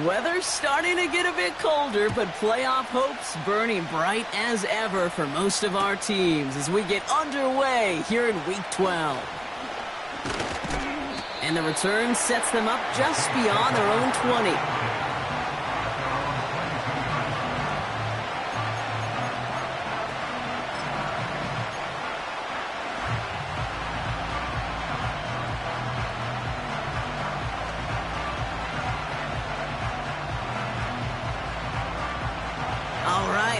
Weather's starting to get a bit colder, but playoff hopes burning bright as ever for most of our teams as we get underway here in Week 12. And the return sets them up just beyond their own 20.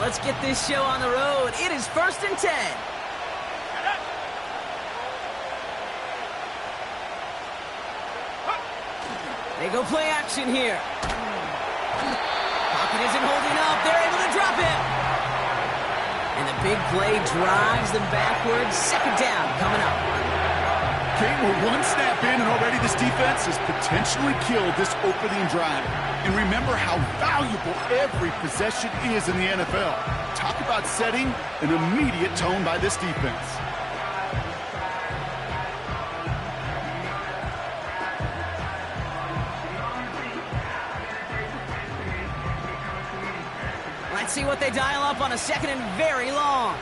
Let's get this show on the road. It is 1st and 10. They go play action here. Pocket isn't holding up. They're able to drop him. And the big play drives them backwards. 2nd down coming up. Kate, we're one snap in, and already this defense has potentially killed this opening drive. And remember how valuable every possession is in the NFL. Talk about setting an immediate tone by this defense. Let's see what they dial up on a 2nd and very long.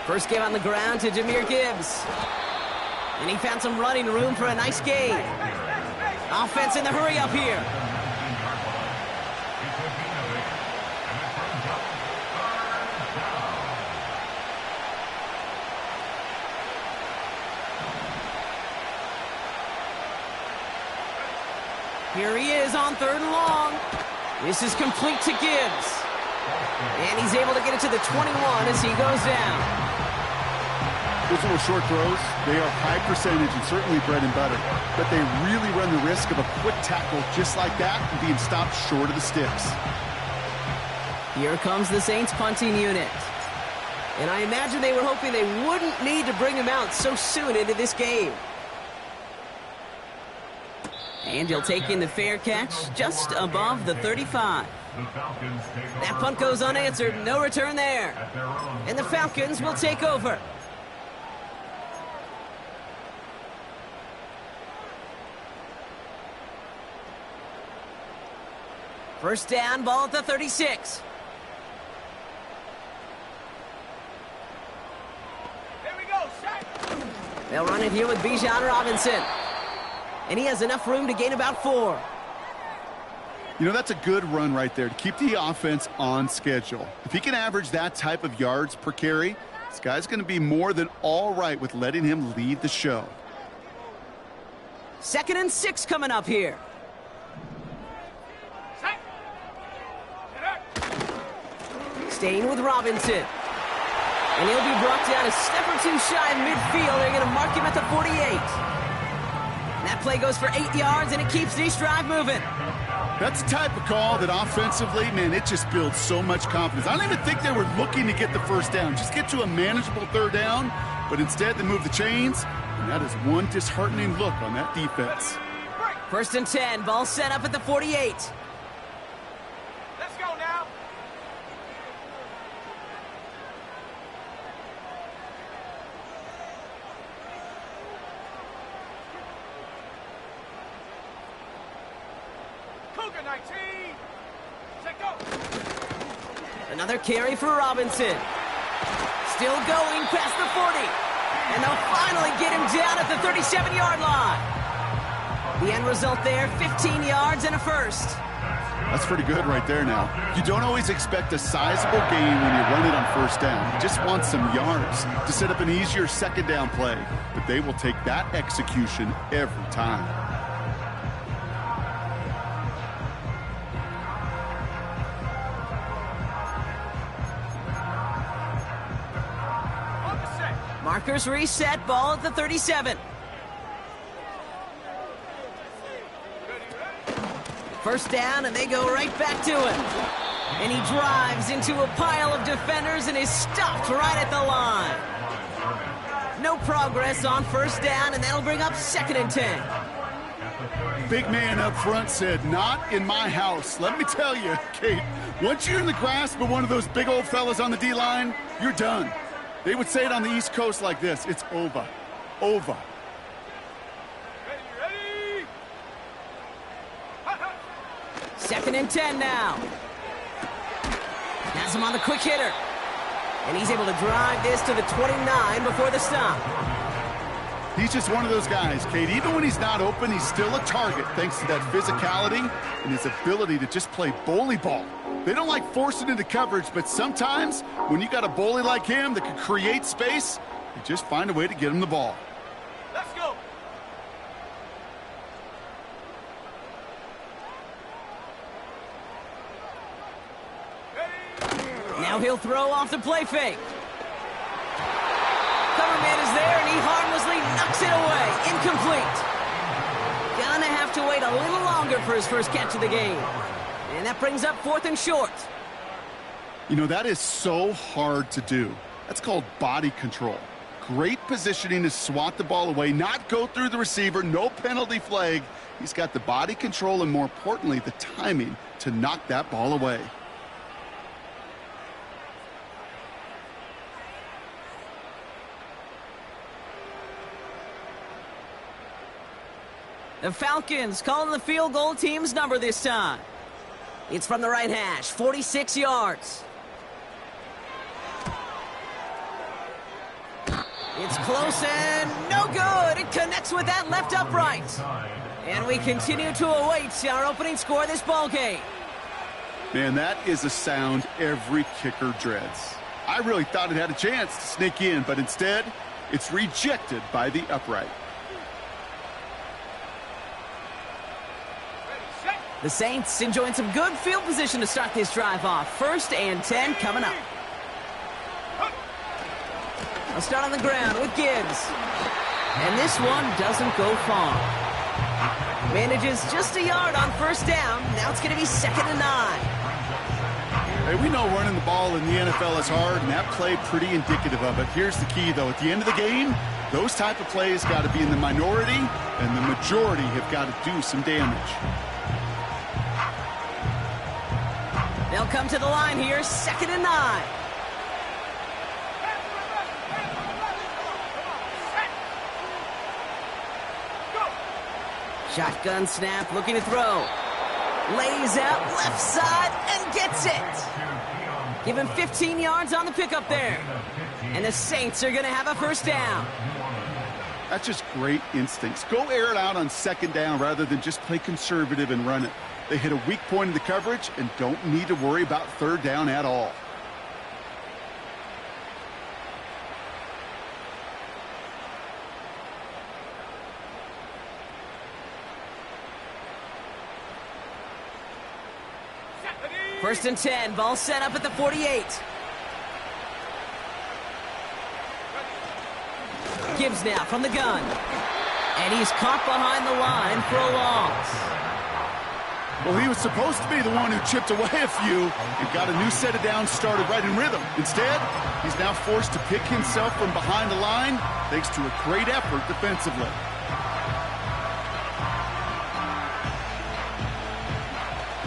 First game on the ground to Jahmyr Gibbs. And he found some running room for a nice gain. Offense in the hurry up here. Here he is on 3rd and long. This is complete to Gibbs. And he's able to get it to the 21 as he goes down. Those little short throws, they are high percentage and certainly bread and butter. But they really run the risk of a quick tackle just like that and being stopped short of the sticks. Here comes the Saints punting unit. And I imagine they were hoping they wouldn't need to bring him out so soon into this game. And he'll take in the fair catch just above the 35. That punt goes unanswered. No return there. And the Falcons will take over. First down, ball at the 36. Here we go, set. They'll run it here with Bijan Robinson. And he has enough room to gain about 4. You know, that's a good run right there to keep the offense on schedule. If he can average that type of yards per carry, this guy's going to be more than all right with letting him lead the show. 2nd and 6 coming up here. Staying with Robinson. And he'll be brought down a step or two shy of midfield. They're going to mark him at the 48. And that play goes for 8 yards, and it keeps this drive moving. That's the type of call that offensively, man, it just builds so much confidence. I don't even think they were looking to get the first down. Just get to a manageable 3rd down, but instead they move the chains, and that is one disheartening look on that defense. 1st and 10, ball set up at the 48. Let's go now. Cougar 19. Set go. Another carry for Robinson. Still going past the 40. And they'll finally get him down at the 37-yard line. The end result there, 15 yards and a first. That's pretty good right there now. You don't always expect a sizable gain when you run it on 1st down. You just want some yards to set up an easier 2nd down play. But they will take that execution every time. Markers reset, ball at the 37. First down, and they go right back to him. And he drives into a pile of defenders and is stopped right at the line. No progress on 1st down, and that'll bring up 2nd and 10. big man up front said, "Not in my house." Let me tell you, Kate, once you're in the grasp of one of those big old fellas on the D-line, you're done. They would say it on the East Coast like this: it's over. Over. Ready, ready. 2nd and 10 now. Has him on the quick hitter. And he's able to drive this to the 29 before the stop. He's just one of those guys, Kate. Even when he's not open, he's still a target thanks to that physicality and his ability to just play bully ball. They don't like forcing into coverage, but sometimes when you got a bully like him that can create space, you just find a way to get him the ball. Let's go. Now he'll throw off the play fake. Cover man is there, and he harmlessly knocks it away. Incomplete. Gonna have to wait a little longer for his first catch of the game. And that brings up 4th and short. You know, that is so hard to do. That's called body control. Great positioning to swat the ball away, not go through the receiver, no penalty flag. He's got the body control and, more importantly, the timing to knock that ball away. The Falcons calling the field goal team's number this time. It's from the right hash, 46 yards. It's close and no good. It connects with that left upright. And we continue to await our opening score of this ball game. Man, that is a sound every kicker dreads. I really thought it had a chance to sneak in, but instead, it's rejected by the upright. The Saints enjoying some good field position to start this drive off. 1st and 10 coming up. I'll start on the ground with Gibbs. And this one doesn't go far. Manages just a yard on 1st down. Now it's going to be 2nd and 9. Hey, we know running the ball in the NFL is hard, and that play pretty indicative of it. Here's the key, though. At the end of the game, those type of plays got to be in the minority, and the majority have got to do some damage. They'll come to the line here, 2nd and 9. Shotgun snap, looking to throw. Lays out left side and gets it. Give him 15 yards on the pickup there. And the Saints are going to have a 1st down. That's just great instincts. Go air it out on 2nd down rather than just play conservative and run it. They hit a weak point in the coverage and don't need to worry about 3rd down at all. First and 10, ball set up at the 48. Gibbs now from the gun. And he's caught behind the line for a loss. Well, he was supposed to be the one who chipped away a few and got a new set of downs started right in rhythm. Instead, he's now forced to pick himself from behind the line thanks to a great effort defensively.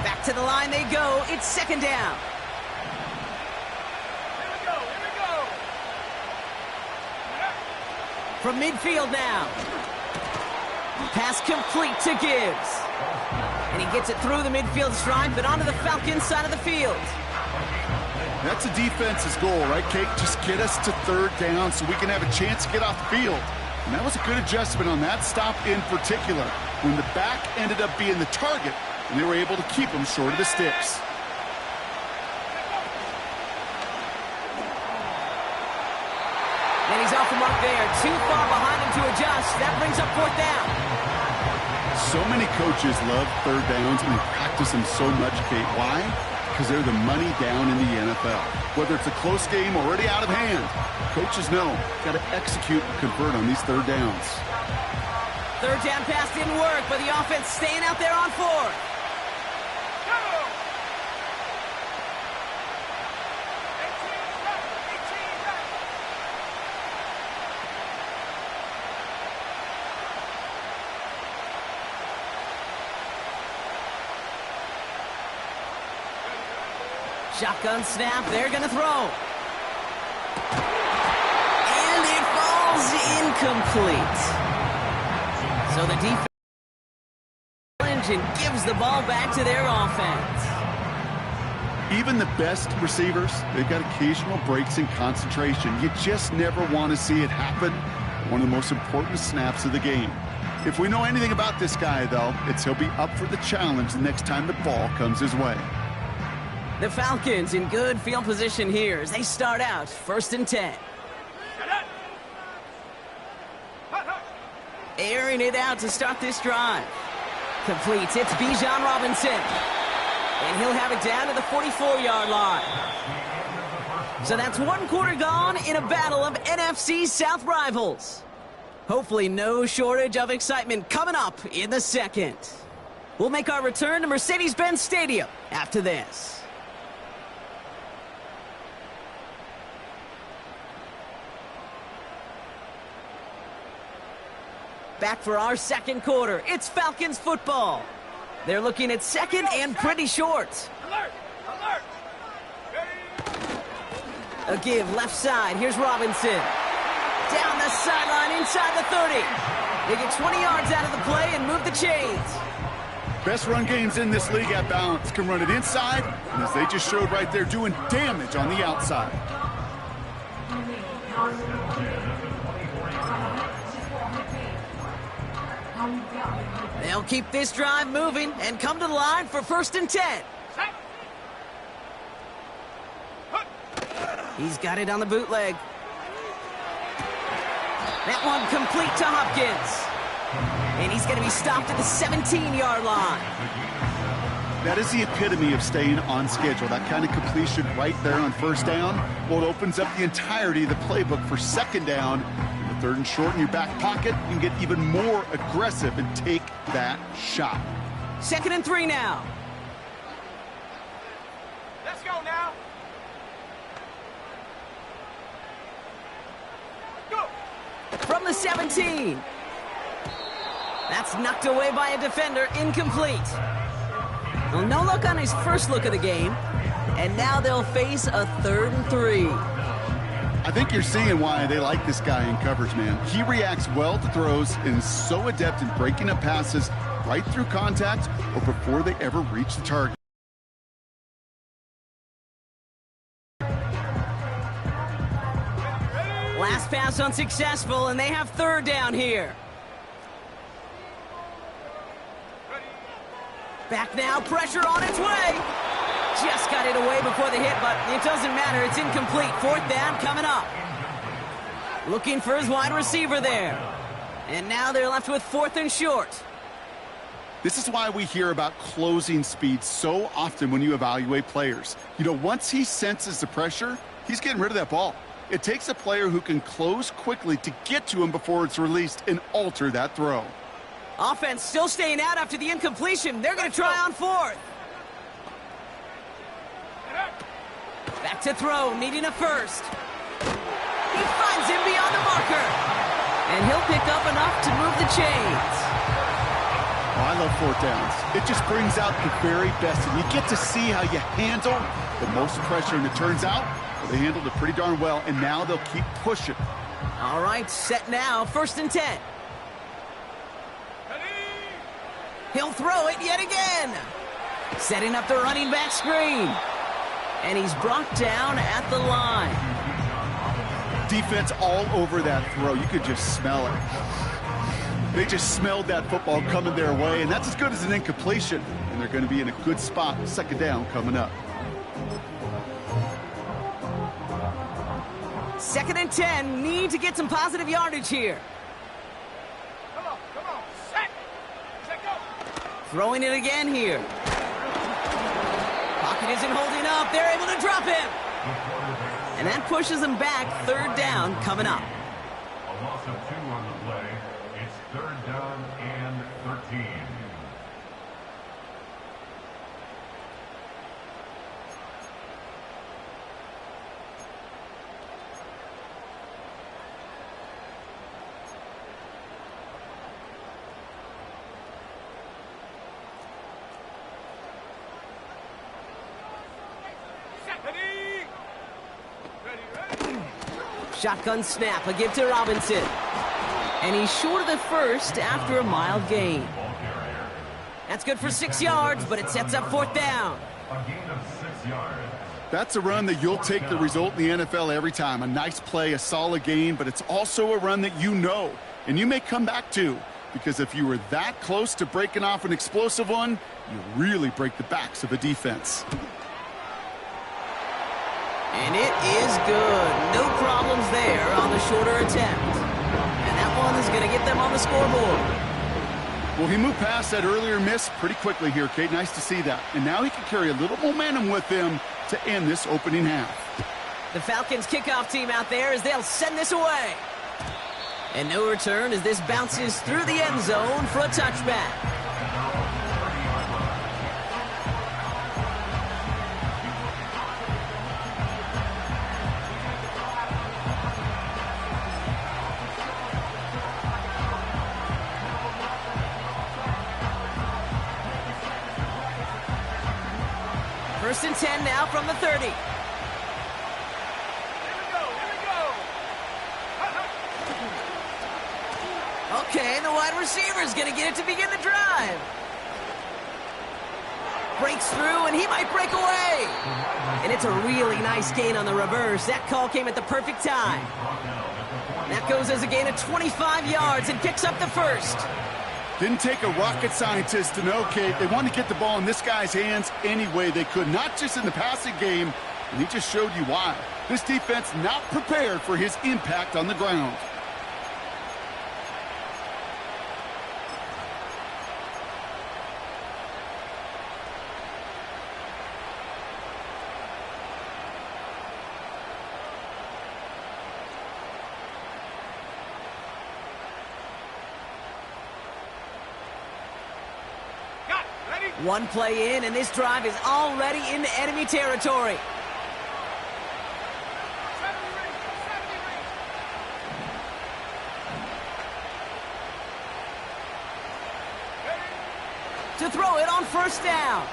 Back to the line they go. It's 2nd down. Here we go, here we go. From midfield now. Pass complete to Gibbs. And he gets it through the midfield stripe and onto the Falcons side of the field. That's a defense's goal, right, Kate? Just get us to 3rd down so we can have a chance to get off the field. And that was a good adjustment on that stop in particular, when the back ended up being the target, and they were able to keep him short of the sticks. And he's off the mark there. Too far behind him to adjust. That brings up 4th down. So many coaches love 3rd downs and practice them so much, Kate. Why? Because they're the money down in the NFL. Whether it's a close game already out of hand, coaches know got to execute and convert on these 3rd downs. 3rd down pass didn't work, but the offense staying out there on 4th. Shotgun snap, they're going to throw. And it falls incomplete. So the defense and gives the ball back to their offense. Even the best receivers, they've got occasional breaks in concentration. You just never want to see it happen. One of the most important snaps of the game. If we know anything about this guy, though, it's he'll be up for the challenge the next time the ball comes his way. The Falcons in good field position here as they start out 1st and 10. Airing it out to start this drive. Completes. It's Bijan Robinson. And he'll have it down to the 44-yard line. So that's 1 quarter gone in a battle of NFC South rivals. Hopefully no shortage of excitement coming up in the second. We'll make our return to Mercedes-Benz Stadium after this. Back for our second quarter. It's Falcons football. They're looking at second and pretty short. Alert! Alert! A give left side. Here's Robinson. Down the sideline inside the 30. They get 20 yards out of the play and move the chains. Best run games in this league at balance can run it inside, and as they just showed right there, doing damage on the outside. They'll keep this drive moving and come to the line for 1st and 10. He's got it on the bootleg. That one complete to Hopkins. And he's going to be stopped at the 17-yard line. That is the epitome of staying on schedule. That kind of completion right there on 1st down. Well, it opens up the entirety of the playbook for 2nd down. 3rd and short in your back pocket, you can get even more aggressive and take that shot. 2nd and 3 now. Let's go now. Go. From the 17. That's knocked away by a defender, incomplete. Well, no look on his first look of the game. And now they'll face a 3rd and 3. I think you're seeing why they like this guy in coverage, man. He reacts well to throws and is so adept in breaking up passes right through contact or before they ever reach the target. Last pass unsuccessful, and they have 3rd down here. Back now, pressure on its way. Just got it away before the hit, but it doesn't matter. It's incomplete. 4th down coming up. Looking for his wide receiver there. And now they're left with 4th and short. This is why we hear about closing speed so often when you evaluate players. You know, once he senses the pressure, he's getting rid of that ball. It takes a player who can close quickly to get to him before it's released and alter that throw. Offense still staying out after the incompletion. They're going to try on 4th. Back to throw, needing a 1st. He finds him beyond the marker. And he'll pick up enough to move the chains. Oh, I love 4th downs. It just brings out the very best. And you get to see how you handle the most pressure. And it turns out, well, they handled it pretty darn well. And now they'll keep pushing. All right, set now, 1st and 10. He'll throw it yet again. Setting up the running back screen. And he's brought down at the line. Defense all over that throw. You could just smell it. They just smelled that football coming their way, and that's as good as an incompletion. And they're going to be in a good spot. 2nd down coming up. 2nd and 10. Need to get some positive yardage here. Come on. Set. Go. Throwing it again here. Pocket isn't holding up. They're able to drop him. And that pushes them back. 3rd down coming up. A loss of 2 on the play. It's 3rd down and 13. Set. Shotgun snap, a give to Robinson. And he's short of the first after a mild gain. That's good for 6 yards, but it sets up 4th down. A gain of 6 yards. That's a run that you'll take the result in the NFL every time. A nice play, a solid gain, but it's also a run that you know, and you may come back to, because if you were that close to breaking off an explosive one, you really break the backs of a defense. And it is good. No problems there on the shorter attempt. And that one is going to get them on the scoreboard. Well, he moved past that earlier miss pretty quickly here, Kate. Nice to see that. And now he can carry a little momentum with him to end this opening half. The Falcons kickoff team out there as they'll send this away. And no return as this bounces through the end zone for a touchback. First and 10 now from the 30. Here we go. Okay, the wide receiver's going to get it to begin the drive. Breaks through, and he might break away. And it's a really nice gain on the reverse. That call came at the perfect time. That goes as a gain of 25 yards and picks up the first. Didn't take a rocket scientist to know, Kate. They wanted to get the ball in this guy's hands any way they could, not just in the passing game, and he just showed you why. This defense not prepared for his impact on the ground. One play in, and this drive is already into enemy territory. To throw it on first down.